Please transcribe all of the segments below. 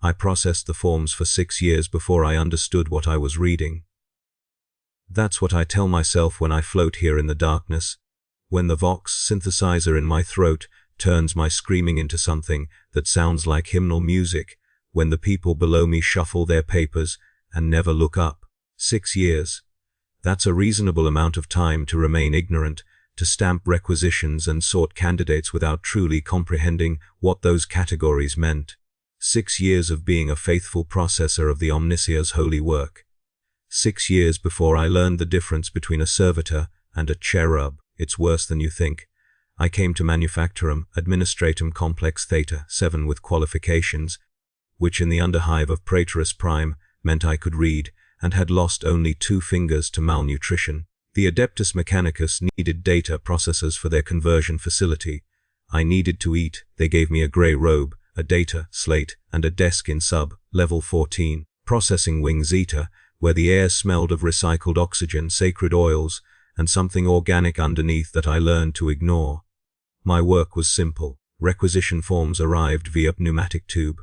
I processed the forms for 6 years before I understood what I was reading. That's what I tell myself when I float here in the darkness, when the Vox synthesizer in my throat turns my screaming into something that sounds like hymnal music, when the people below me shuffle their papers and never look up. 6 years. That's a reasonable amount of time to remain ignorant, to stamp requisitions and sort candidates without truly comprehending what those categories meant. 6 years of being a faithful processor of the Omnissiah's holy work. 6 years before I learned the difference between a Servitor and a Cherub. It's worse than you think. I came to manufacturum, administratum complex theta 7 with qualifications, which in the underhive of Praetorus Prime meant I could read, and had lost only 2 fingers to malnutrition. The Adeptus Mechanicus needed data processors for their conversion facility. I needed to eat. They gave me a grey robe, a data slate, and a desk in sub-level 14, processing wing Zeta, where the air smelled of recycled oxygen, sacred oils, and something organic underneath that I learned to ignore. My work was simple. Requisition forms arrived via pneumatic tube.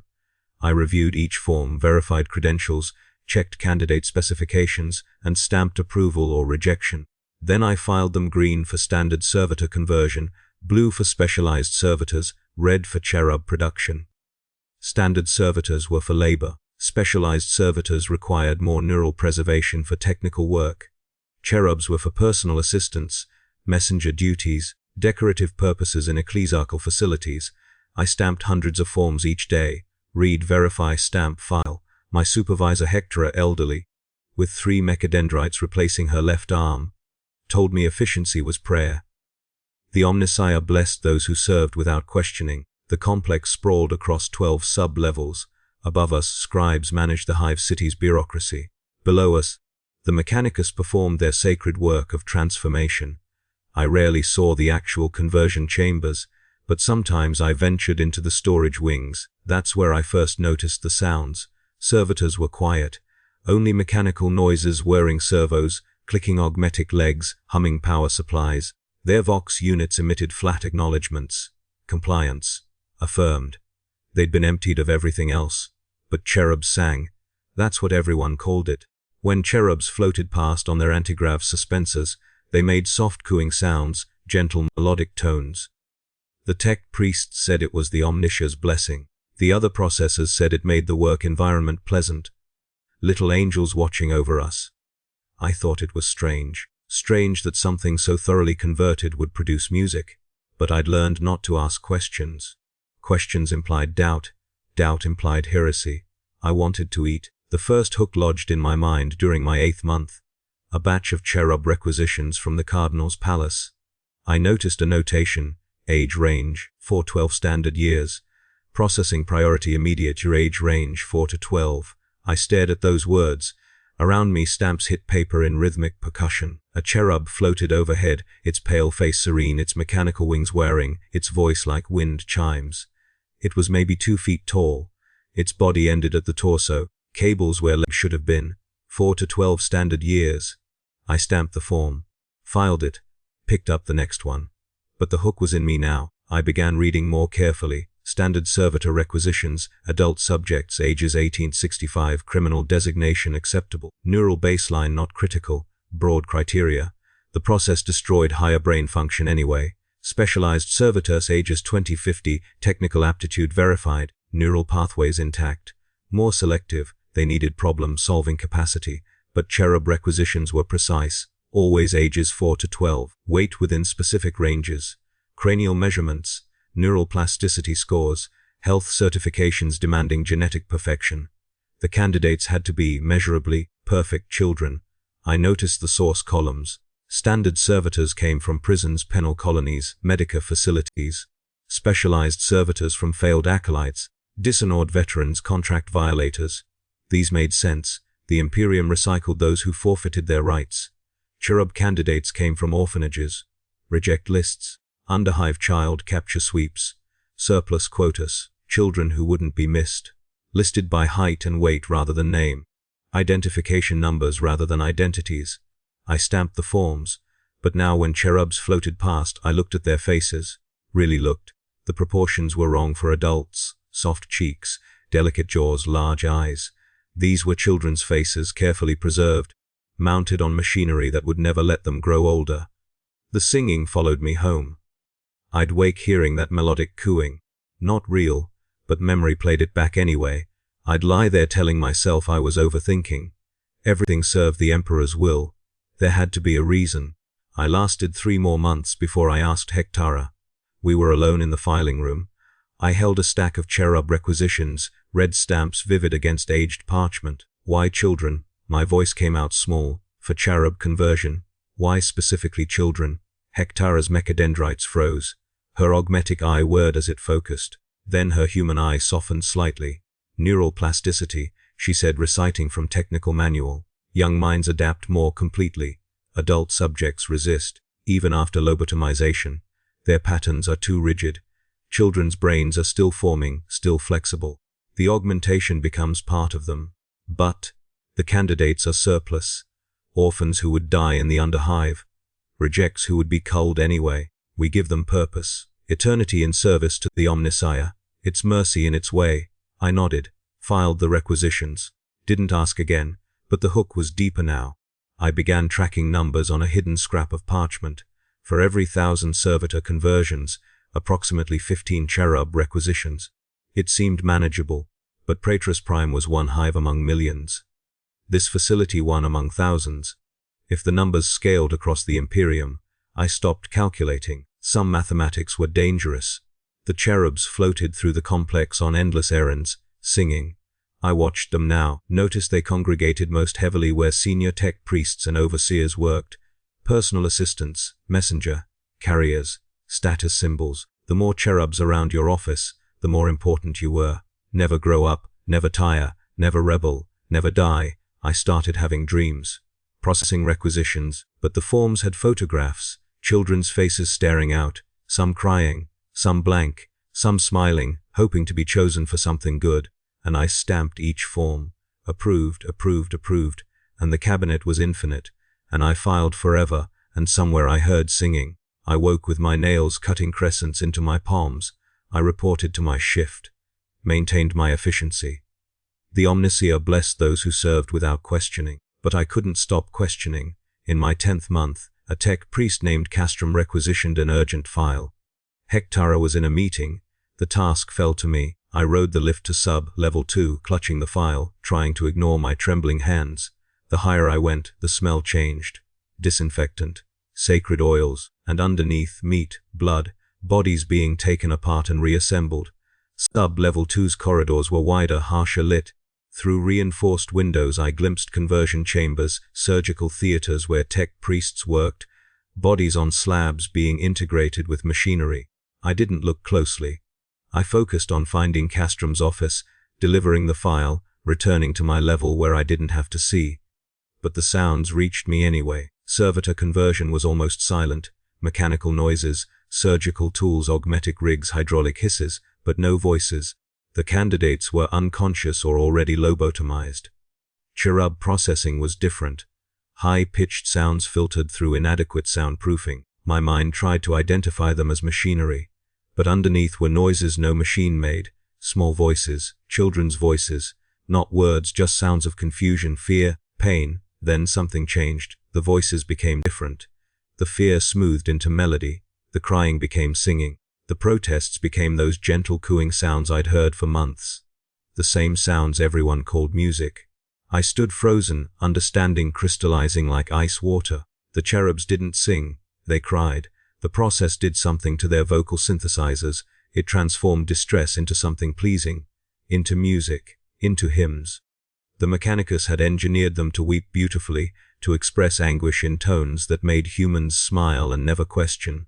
I reviewed each form, verified credentials, checked candidate specifications, and stamped approval or rejection. Then I filed them green for standard Servitor conversion, blue for specialized Servitors, red for Cherub production. Standard Servitors were for labor. Specialized Servitors required more neural preservation for technical work. Cherubs were for personal assistance, messenger duties, decorative purposes in ecclesiastical facilities. I stamped hundreds of forms each day. Read, verify, stamp, file. My supervisor Hectora, elderly, with 3 mechadendrites replacing her left arm, told me efficiency was prayer. The Omnissiah blessed those who served without questioning. The complex sprawled across 12 sub-levels. Above us, scribes managed the hive city's bureaucracy. Below us, the Mechanicus performed their sacred work of transformation. I rarely saw the actual conversion chambers, but sometimes I ventured into the storage wings. That's where I first noticed the sounds. Servitors were quiet. Only mechanical noises, whirring servos, clicking augmetic legs, humming power supplies. Their Vox units emitted flat acknowledgements. Compliance. Affirmed. They'd been emptied of everything else. But Cherubs sang. That's what everyone called it. When Cherubs floated past on their antigrav suspensors, they made soft cooing sounds, gentle melodic tones. The tech priests said it was the Omnissiah's blessing. The other processors said it made the work environment pleasant. Little angels watching over us. I thought it was strange. Strange that something so thoroughly converted would produce music. But I'd learned not to ask questions. Questions implied doubt. Doubt implied heresy. I wanted to eat. The first hook lodged in my mind during my 8th month. A batch of Cherub requisitions from the Cardinal's palace. I noticed a notation. Age range, 4-12 standard years. Processing priority immediate, your age range 4 to 12. I stared at those words. Around me stamps hit paper in rhythmic percussion. A Cherub floated overhead, its pale face serene, its mechanical wings whirring, its voice like wind chimes. It was maybe 2 feet tall. Its body ended at the torso, cables where legs should have been. 4 to 12 standard years. I stamped the form, filed it, picked up the next one. But the hook was in me now. I began reading more carefully. Standard Servitor requisitions, adult subjects, ages 18-65, criminal designation acceptable, neural baseline not critical, broad criteria. The process destroyed higher brain function anyway. Specialized Servitors, ages 20-50, technical aptitude verified, neural pathways intact. More selective, they needed problem-solving capacity, but Cherub requisitions were precise, always ages 4 to 12, weight within specific ranges. Cranial measurements, neural plasticity scores, health certifications demanding genetic perfection. The candidates had to be measurably perfect children. I noticed the source columns. Standard Servitors came from prisons, penal colonies, medica facilities. Specialized Servitors from failed acolytes, dishonored veterans, contract violators. These made sense. The Imperium recycled those who forfeited their rights. Cherub candidates came from orphanages. Reject lists. Underhive child capture sweeps. Surplus quotas. Children who wouldn't be missed. Listed by height and weight rather than name. Identification numbers rather than identities. I stamped the forms, but now when Cherubs floated past, I looked at their faces. Really looked. The proportions were wrong for adults. Soft cheeks, delicate jaws, large eyes. These were children's faces, carefully preserved, mounted on machinery that would never let them grow older. The singing followed me home. I'd wake hearing that melodic cooing. Not real, but memory played it back anyway. I'd lie there telling myself I was overthinking. Everything served the Emperor's will. There had to be a reason. I lasted 3 more months before I asked Hectara. We were alone in the filing room. I held a stack of Cherub requisitions, red stamps vivid against aged parchment. Why children? My voice came out small. For Cherub conversion. Why specifically children? Hectara's mechadendrites froze. Her augmetic eye whirred as it focused. Then her human eye softened slightly. Neural plasticity, she said, reciting from technical manual. Young minds adapt more completely. Adult subjects resist, even after lobotomization. Their patterns are too rigid. Children's brains are still forming, still flexible. The augmentation becomes part of them. But the candidates are surplus. Orphans who would die in the underhive. Rejects who would be culled anyway. We give them purpose. Eternity in service to the Omnissiah. It's mercy in its way. I nodded, filed the requisitions. Didn't ask again, but the hook was deeper now. I began tracking numbers on a hidden scrap of parchment. For every 1,000 Servitor conversions, approximately 15 Cherub requisitions. It seemed manageable, but Praetorus Prime was one hive among millions. This facility one among thousands. If the numbers scaled across the Imperium, I stopped calculating. Some mathematics were dangerous. The Cherubs floated through the complex on endless errands, singing. I watched them now, noticed they congregated most heavily where senior tech priests and overseers worked. Personal assistants, messenger, carriers, status symbols. The more Cherubs around your office, the more important you were. Never grow up, never tire, never rebel, never die. I started having dreams. Processing requisitions, but the forms had photographs, children's faces staring out, some crying, some blank, some smiling, hoping to be chosen for something good, and I stamped each form. Approved, approved, approved, and the cabinet was infinite, and I filed forever, and somewhere I heard singing. I woke with my nails cutting crescents into my palms. I reported to my shift, maintained my efficiency. The Omnissiah blessed those who served without questioning, but I couldn't stop questioning. In my 10th month, a tech priest named Castrum requisitioned an urgent file. Hectara was in a meeting. The task fell to me. I rode the lift to sub-level 2, clutching the file, trying to ignore my trembling hands. The higher I went, the smell changed. Disinfectant, sacred oils, and underneath, meat, blood, bodies being taken apart and reassembled. Sub-level 2's corridors were wider, harsher lit. Through reinforced windows I glimpsed conversion chambers, surgical theaters where tech priests worked, bodies on slabs being integrated with machinery. I didn't look closely. I focused on finding Castrum's office, delivering the file, returning to my level where I didn't have to see. But the sounds reached me anyway. Servitor conversion was almost silent. Mechanical noises, surgical tools, augmetic rigs, hydraulic hisses, but no voices. The candidates were unconscious or already lobotomized. Cherub processing was different. High-pitched sounds filtered through inadequate soundproofing. My mind tried to identify them as machinery. But underneath were noises no machine made. Small voices, children's voices. Not words, just sounds of confusion, fear, pain. Then something changed. The voices became different. The fear smoothed into melody. The crying became singing. The protests became those gentle cooing sounds I'd heard for months. The same sounds everyone called music. I stood frozen, understanding crystallizing like ice water. The Cherubs didn't sing, they cried. The process did something to their vocal synthesizers. It transformed distress into something pleasing, into music, into hymns. The Mechanicus had engineered them to weep beautifully, to express anguish in tones that made humans smile and never question.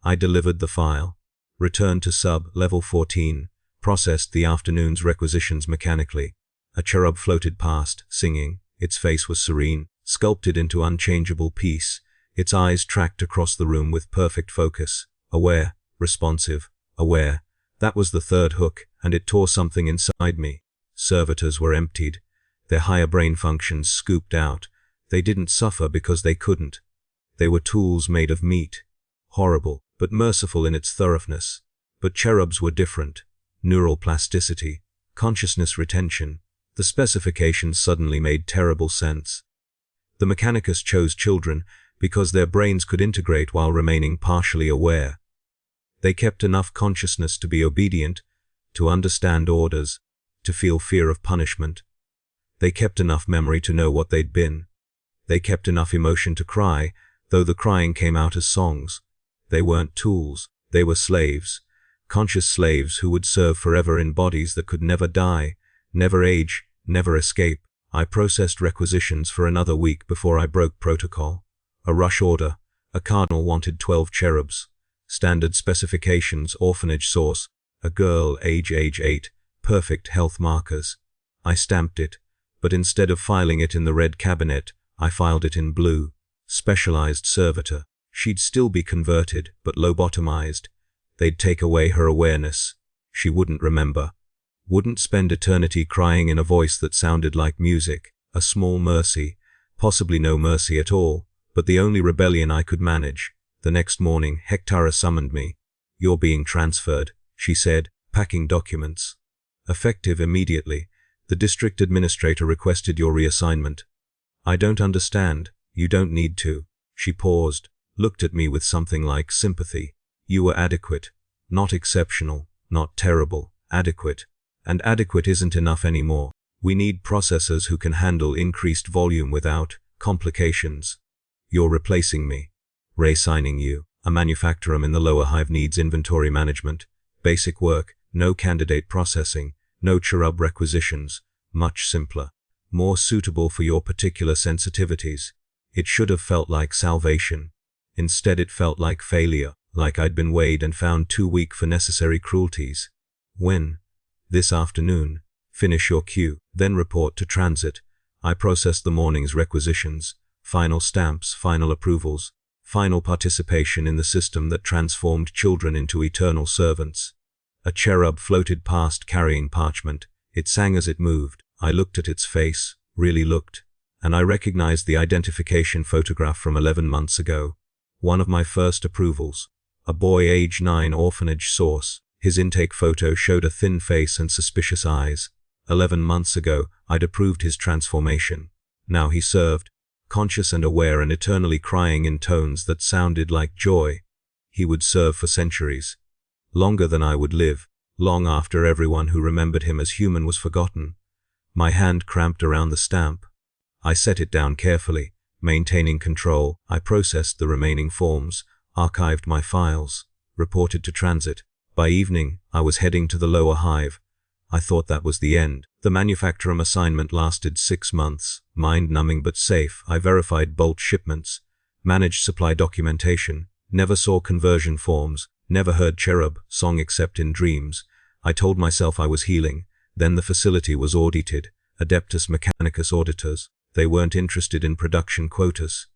I delivered the file. Returned to sub-level 14, processed the afternoon's requisitions mechanically. A Cherub floated past, singing. Its face was serene, sculpted into unchangeable peace. Its eyes tracked across the room with perfect focus. Aware, responsive, aware. That was the third hook, and it tore something inside me. Servitors were emptied. Their higher brain functions scooped out. They didn't suffer because they couldn't. They were tools made of meat. Horrible, but merciful in its thoroughness. But Cherubs were different. Neural plasticity, Consciousness retention. The specifications suddenly made terrible sense. The Mechanicus chose children because their brains could integrate while remaining partially aware. They kept enough consciousness to be obedient, to understand orders, to feel fear of punishment. They kept enough memory to know what they'd been. They kept enough emotion to cry, though the crying came out as songs. They weren't tools, they were slaves. Conscious slaves who would serve forever in bodies that could never die, never age, never escape. I processed requisitions for another week before I broke protocol. A rush order. A cardinal wanted 12 cherubs. Standard specifications, orphanage source. A girl, age 8. Perfect health markers. I stamped it, but instead of filing it in the red cabinet, I filed it in blue. Specialized servitor. She'd still be converted, but lobotomized. They'd take away her awareness. She wouldn't remember. Wouldn't spend eternity crying in a voice that sounded like music. A small mercy. Possibly no mercy at all, but the only rebellion I could manage. The next morning, Hectara summoned me. "You're being transferred," she said, packing documents. Effective immediately. The district administrator requested your reassignment. "I don't understand." "You don't need to." She paused, looked at me with something like sympathy. "You were adequate. Not exceptional, not terrible, adequate. And adequate isn't enough anymore. We need processors who can handle increased volume without complications. You're replacing me. Reassigning you. A manufacturer in the lower hive needs inventory management. Basic work, no candidate processing, no Cherub requisitions. Much simpler. More suitable for your particular sensitivities. It should have felt like salvation. Instead it felt like failure, like I'd been weighed and found too weak for necessary cruelties. When? This afternoon. Finish your queue, then report to transit. I processed the morning's requisitions, final stamps, final approvals, final participation in the system that transformed children into eternal servants. A cherub floated past carrying parchment. It sang as it moved. I looked at its face, really looked, and I recognized the identification photograph from 11 months ago. One of my first approvals. A boy age 9, orphanage source. His intake photo showed a thin face and suspicious eyes. 11 months ago, I'd approved his transformation. Now he served, conscious and aware and eternally crying in tones that sounded like joy. He would serve for centuries. Longer than I would live, long after everyone who remembered him as human was forgotten. My hand cramped around the stamp. I set it down carefully, maintaining control. I processed the remaining forms, archived my files, reported to transit. By evening, I was heading to the lower hive. I thought that was the end. The manufacturer assignment lasted 6 months, mind-numbing but safe. I verified bulk shipments, managed supply documentation, never saw conversion forms, never heard Cherub song except in dreams. I told myself I was healing. Then the facility was audited. Adeptus Mechanicus auditors. They weren't interested in production quotas.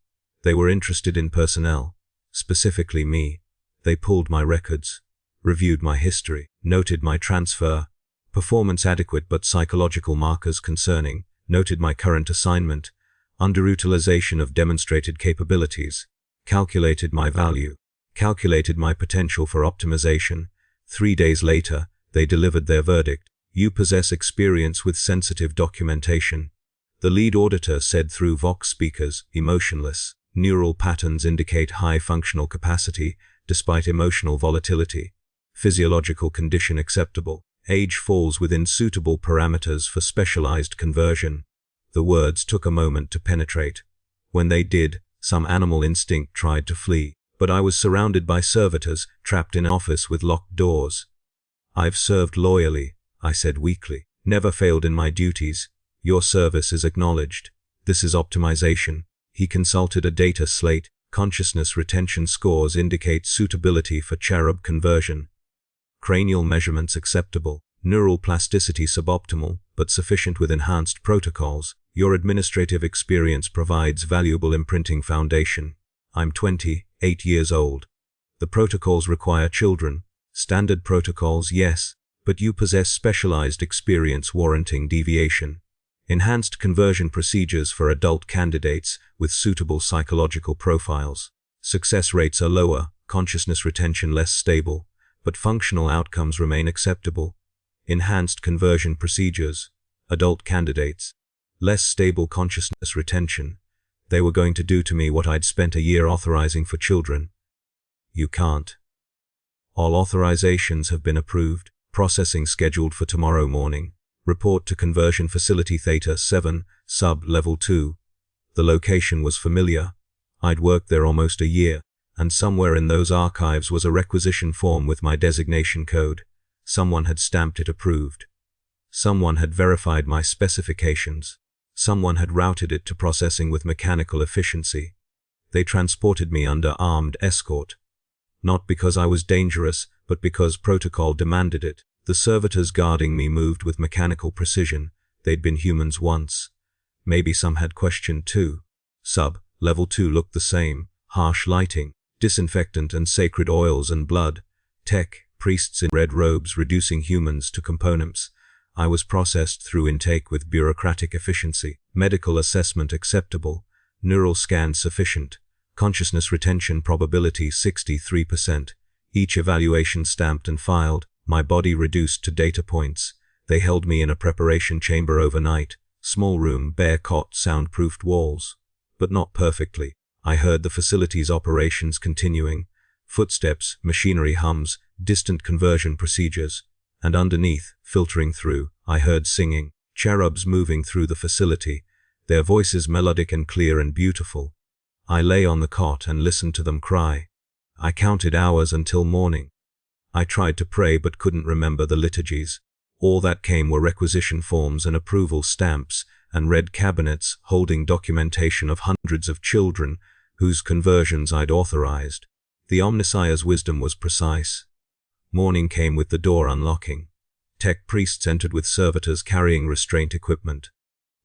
They were interested in personnel. Specifically me. They pulled my records, reviewed my history, noted my transfer, performance adequate but psychological markers concerning, noted my current assignment, underutilization of demonstrated capabilities, calculated my value, calculated my potential for optimization. 3 days later, they delivered their verdict. "You possess experience with sensitive documentation." The lead auditor said through Vox speakers, "Emotionless. Neural patterns indicate high functional capacity, despite emotional volatility. Physiological condition acceptable. Age falls within suitable parameters for specialized conversion." The words took a moment to penetrate. When they did, some animal instinct tried to flee, but I was surrounded by servitors, trapped in an office with locked doors. "I've served loyally," I said weakly. "Never failed in my duties. Your service is acknowledged. This is optimization." He consulted a data slate. Consciousness retention scores indicate suitability for Cherub conversion. Cranial measurements acceptable. Neural plasticity suboptimal, but sufficient with enhanced protocols. Your administrative experience provides valuable imprinting foundation. I'm 28 years old. The protocols require children. Standard protocols, yes, but you possess specialized experience warranting deviation. Enhanced conversion procedures for adult candidates with suitable psychological profiles. Success rates are lower, consciousness retention less stable, but functional outcomes remain acceptable. enhanced conversion procedures, adult candidates, less stable consciousness retention. They were going to do to me what I'd spent a year authorizing for children. You can't. All authorizations have been approved. Processing scheduled for tomorrow morning. Report to Conversion Facility Theta 7, Sub-Level 2. The location was familiar. I'd worked there almost a year, and somewhere in those archives was a requisition form with my designation code. Someone had stamped it approved. Someone had verified my specifications. Someone had routed it to processing with mechanical efficiency. They transported me under armed escort. Not because I was dangerous, but because protocol demanded it. The servitors guarding me moved with mechanical precision. They'd been humans once. Maybe some had questioned too. Sub-Level 2 looked the same. Harsh lighting, disinfectant and sacred oils and blood. Tech, priests in red robes reducing humans to components. I was processed through intake with bureaucratic efficiency. Medical assessment acceptable. Neural scan sufficient. Consciousness retention probability 63%. Each evaluation stamped and filed. My body reduced to data points. They held me in a preparation chamber overnight. Small room, bare cot, soundproofed walls. But not perfectly. I heard the facility's operations continuing. Footsteps, machinery hums, distant conversion procedures. And underneath, filtering through, I heard singing. Cherubs moving through the facility. Their voices melodic and clear and beautiful. I lay on the cot and listened to them cry. I counted hours until morning. I tried to pray but couldn't remember the liturgies. All that came were requisition forms and approval stamps, and red cabinets holding documentation of hundreds of children whose conversions I'd authorized. The Omnissiah's wisdom was precise. Morning came with the door unlocking. Tech priests entered with servitors carrying restraint equipment.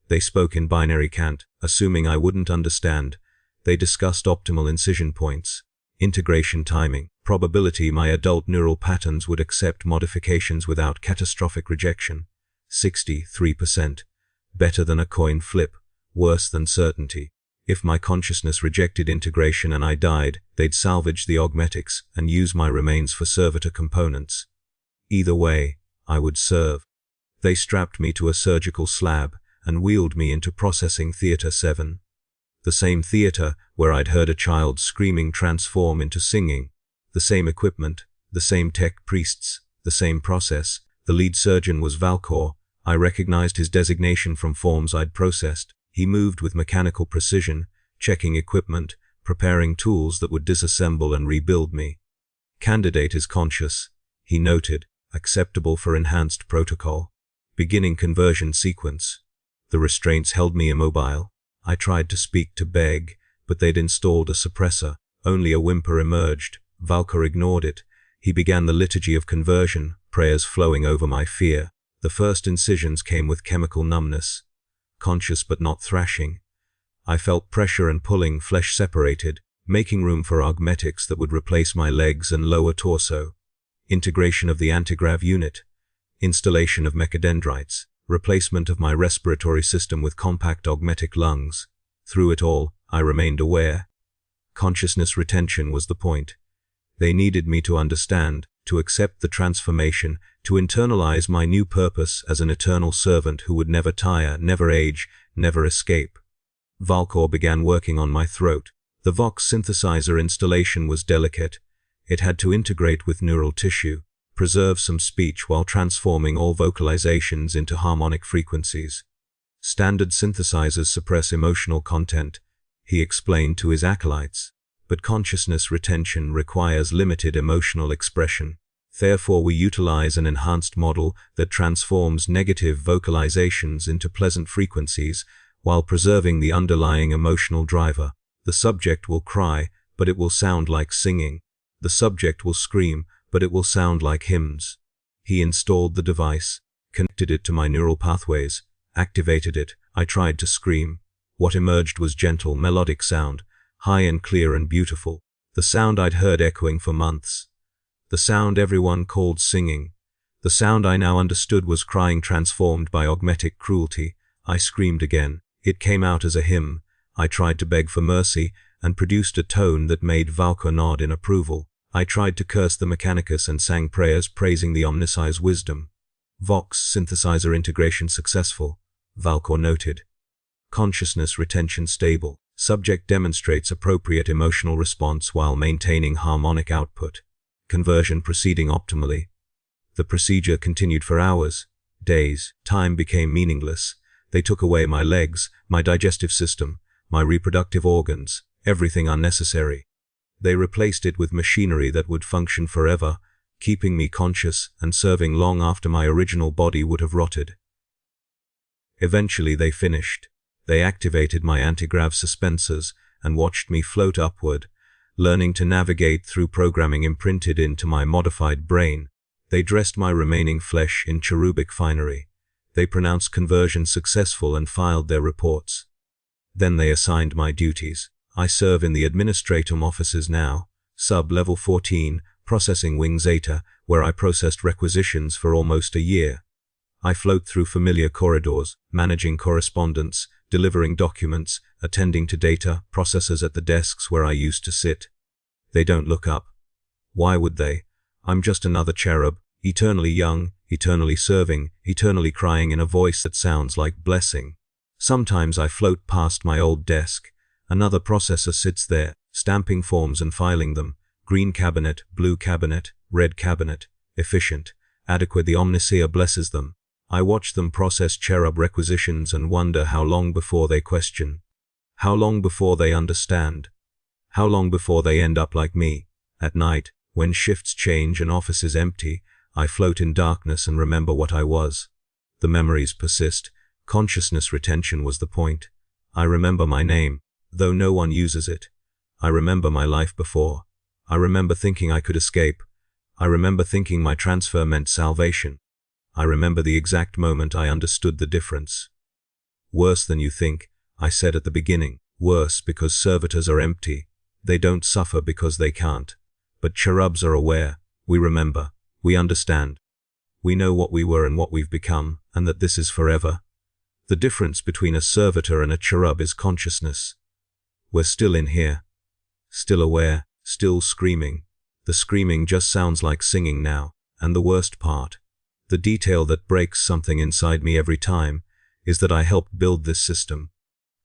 They spoke in binary cant, assuming I wouldn't understand. They discussed optimal incision points, integration timing, probability my adult neural patterns would accept modifications without catastrophic rejection. 63%. Better than a coin flip, worse than certainty. If my consciousness rejected integration and I died, they'd salvage the augmetics and use my remains for servitor components. Either way, I would serve. They strapped me to a surgical slab and wheeled me into Processing Theater 7. The same theater where I'd heard a child screaming transform into singing. The same equipment, the same tech priests, the same process. The lead surgeon was Valcor. I recognized his designation from forms I'd processed. He moved with mechanical precision, checking equipment, preparing tools that would disassemble and rebuild me. Candidate is conscious, he noted, acceptable for enhanced protocol. Beginning conversion sequence. The restraints held me immobile. I tried to speak to beg, but they'd installed a suppressor. Only a whimper emerged. Valcor ignored it. He began the liturgy of conversion, prayers flowing over my fear. The first incisions came with chemical numbness. Conscious but not thrashing. I felt pressure and pulling, flesh separated, making room for augmetics that would replace my legs and lower torso. Integration of the antigrav unit. Installation of mechadendrites. Replacement of my respiratory system with compact augmetic lungs. Through it all, I remained aware. Consciousness retention was the point. They needed me to understand, to accept the transformation, to internalize my new purpose as an eternal servant who would never tire, never age, never escape. Valcor began working on my throat. The Vox synthesizer installation was delicate. It had to integrate with neural tissue, preserve some speech while transforming all vocalizations into harmonic frequencies. Standard synthesizers suppress emotional content, he explained to his acolytes, but consciousness retention requires limited emotional expression. Therefore, we utilize an enhanced model that transforms negative vocalizations into pleasant frequencies while preserving the underlying emotional driver. The subject will cry, but it will sound like singing. The subject will scream, but it will sound like hymns. He installed the device, connected it to my neural pathways, activated it. I tried to scream. What emerged was gentle, melodic sound, high and clear and beautiful. The sound I'd heard echoing for months. The sound everyone called singing. The sound I now understood was crying transformed by augmetic cruelty. I screamed again. It came out as a hymn. I tried to beg for mercy and produced a tone that made Valcor nod in approval. I tried to curse the Mechanicus and sang prayers praising the Omnissiah's wisdom. Vox synthesizer integration successful, Valcor noted. Consciousness retention stable. Subject demonstrates appropriate emotional response while maintaining harmonic output. Conversion proceeding optimally. The procedure continued for hours, days. Time became meaningless. They took away my legs, my digestive system, my reproductive organs, everything unnecessary. They replaced it with machinery that would function forever, keeping me conscious and serving long after my original body would have rotted. Eventually they finished. They activated my anti-grav suspensors and watched me float upward, learning to navigate through programming imprinted into my modified brain. They dressed my remaining flesh in cherubic finery. They pronounced conversion successful and filed their reports. Then they assigned my duties. I serve in the Administratum offices now, sub-level 14, processing wing Zeta, where I processed requisitions for almost a year. I float through familiar corridors, managing correspondence, delivering documents, attending to data, processors at the desks where I used to sit. They don't look up. Why would they? I'm just another cherub, eternally young, eternally serving, eternally crying in a voice that sounds like blessing. Sometimes I float past my old desk. Another processor sits there, stamping forms and filing them. Green cabinet, blue cabinet, red cabinet, efficient, adequate. The Omniseer blesses them. I watch them process cherub requisitions and wonder how long before they question. How long before they understand. How long before they end up like me. At night, when shifts change and office is empty, I float in darkness and remember what I was. The memories persist. Consciousness retention was the point. I remember my name, though no one uses it. I remember my life before. I remember thinking I could escape. I remember thinking my transfer meant salvation. I remember the exact moment I understood the difference. Worse than you think, I said at the beginning. Worse because servitors are empty. They don't suffer because they can't. But cherubs are aware. We remember. We understand. We know what we were and what we've become, and that this is forever. The difference between a servitor and a cherub is consciousness. We're still in here. Still aware, still screaming. The screaming just sounds like singing now, and the worst part, the detail that breaks something inside me every time, is that I helped build this system.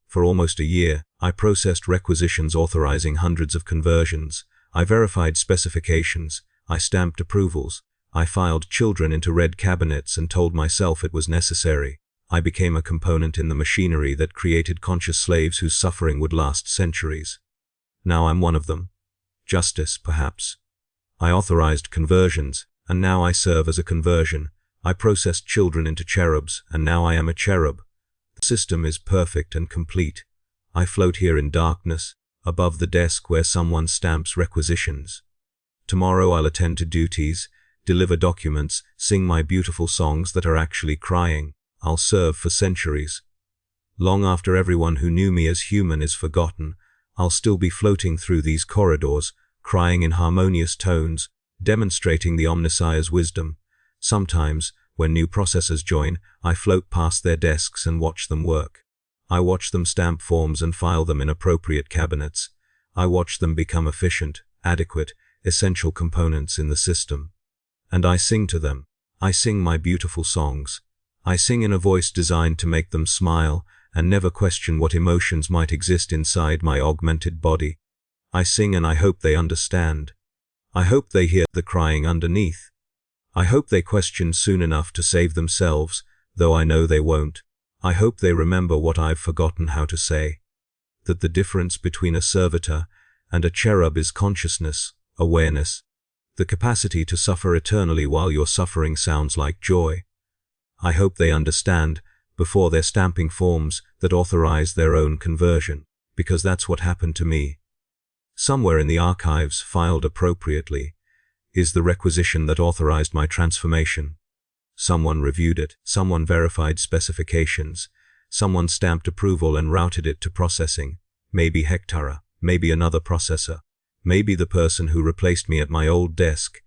For almost a year, I processed requisitions authorizing hundreds of conversions. I verified specifications. I stamped approvals. I filed children into red cabinets and told myself it was necessary. I became a component in the machinery that created conscious slaves whose suffering would last centuries. Now I'm one of them. Justice, perhaps. I authorized conversions, and now I serve as a conversion. I processed children into cherubs, and now I am a cherub. The system is perfect and complete. I float here in darkness, above the desk where someone stamps requisitions. Tomorrow I'll attend to duties, deliver documents, sing my beautiful songs that are actually crying. I'll serve for centuries. Long after everyone who knew me as human is forgotten, I'll still be floating through these corridors, crying in harmonious tones, demonstrating the Omnisier's wisdom. Sometimes, when new processors join, I float past their desks and watch them work. I watch them stamp forms and file them in appropriate cabinets. I watch them become efficient, adequate, essential components in the system. And I sing to them. I sing my beautiful songs. I sing in a voice designed to make them smile and never question what emotions might exist inside my augmented body. I sing and I hope they understand. I hope they hear the crying underneath. I hope they question soon enough to save themselves, though I know they won't. I hope they remember what I've forgotten how to say. That the difference between a servitor and a cherub is consciousness, awareness. The capacity to suffer eternally while your suffering sounds like joy. I hope they understand, before they're stamping forms that authorize their own conversion, because that's what happened to me. Somewhere in the archives, filed appropriately, is the requisition that authorized my transformation. Someone reviewed it, someone verified specifications, someone stamped approval and routed it to processing. Maybe Hectara, maybe another processor, maybe the person who replaced me at my old desk.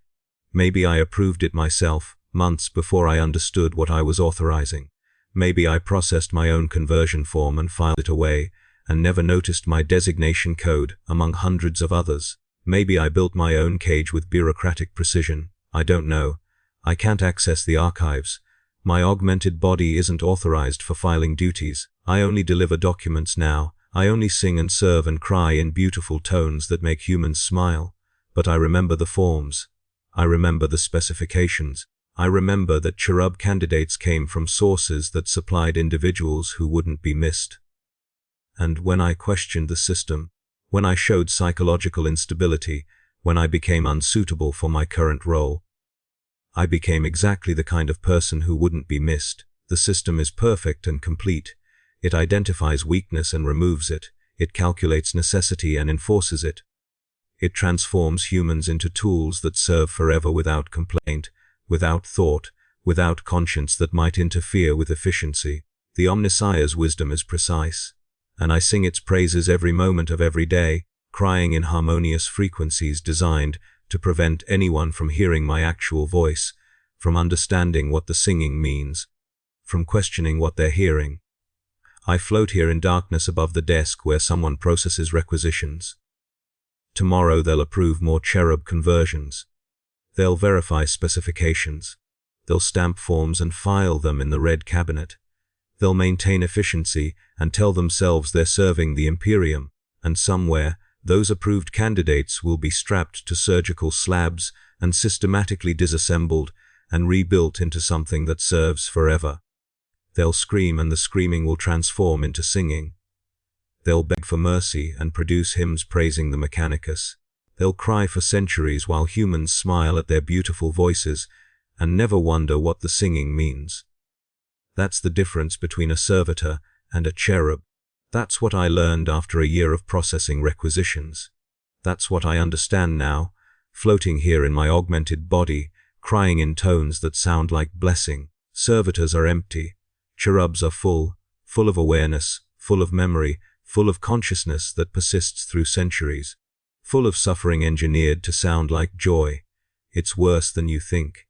Maybe I approved it myself, months before I understood what I was authorizing. Maybe I processed my own conversion form and filed it away, and never noticed my designation code among hundreds of others. Maybe I built my own cage with bureaucratic precision. I don't know. I can't access the archives, My augmented body isn't authorized for filing duties. I only deliver documents now. I only sing and serve and cry in beautiful tones that make humans smile. But I remember the forms. I remember the specifications. I remember that Cherub candidates came from sources that supplied individuals who wouldn't be missed. And when I questioned the system, when I showed psychological instability, when I became unsuitable for my current role, I became exactly the kind of person who wouldn't be missed. The system is perfect and complete. It identifies weakness and removes it. It calculates necessity and enforces it. It transforms humans into tools that serve forever without complaint, without thought, without conscience that might interfere with efficiency. The Omnissiah's wisdom is precise, and I sing its praises every moment of every day, crying in harmonious frequencies designed to prevent anyone from hearing my actual voice, from understanding what the singing means, from questioning what they're hearing. I float here in darkness above the desk where someone processes requisitions. Tomorrow they'll approve more Cherub conversions. They'll verify specifications. They'll stamp forms and file them in the red cabinet. They'll maintain efficiency and tell themselves they're serving the Imperium, and somewhere, those approved candidates will be strapped to surgical slabs and systematically disassembled and rebuilt into something that serves forever. They'll scream and the screaming will transform into singing. They'll beg for mercy and produce hymns praising the Mechanicus. They'll cry for centuries while humans smile at their beautiful voices and never wonder what the singing means. That's the difference between a servitor and a cherub. That's what I learned after a year of processing requisitions. That's what I understand now, floating here in my augmented body, crying in tones that sound like blessing. Servitors are empty. Cherubs are full of awareness, full of memory, full of consciousness that persists through centuries, full of suffering engineered to sound like joy. It's worse than you think.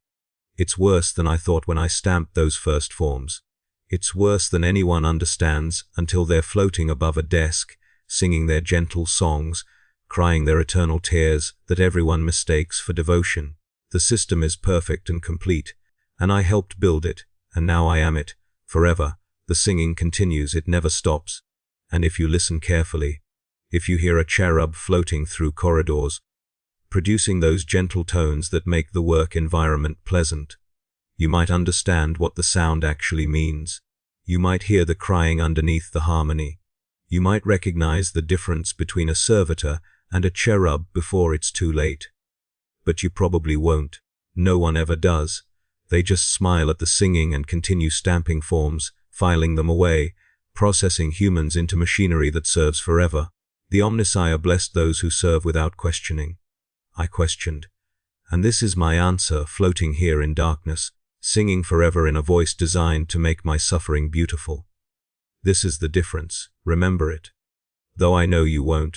It's worse than I thought when I stamped those first forms. It's worse than anyone understands until they're floating above a desk, singing their gentle songs, crying their eternal tears that everyone mistakes for devotion. The system is perfect and complete, and I helped build it, and now I am it, forever. The singing continues, it never stops. And if you listen carefully, if you hear a cherub floating through corridors, producing those gentle tones that make the work environment pleasant, you might understand what the sound actually means. You might hear the crying underneath the harmony. You might recognize the difference between a servitor and a cherub before it's too late. But you probably won't. No one ever does. They just smile at the singing and continue stamping forms, filing them away, processing humans into machinery that serves forever. The Omnissiah blessed those who serve without questioning. I questioned. And this is my answer, floating here in darkness, singing forever in a voice designed to make my suffering beautiful. This is the difference. Remember it. Though I know you won't.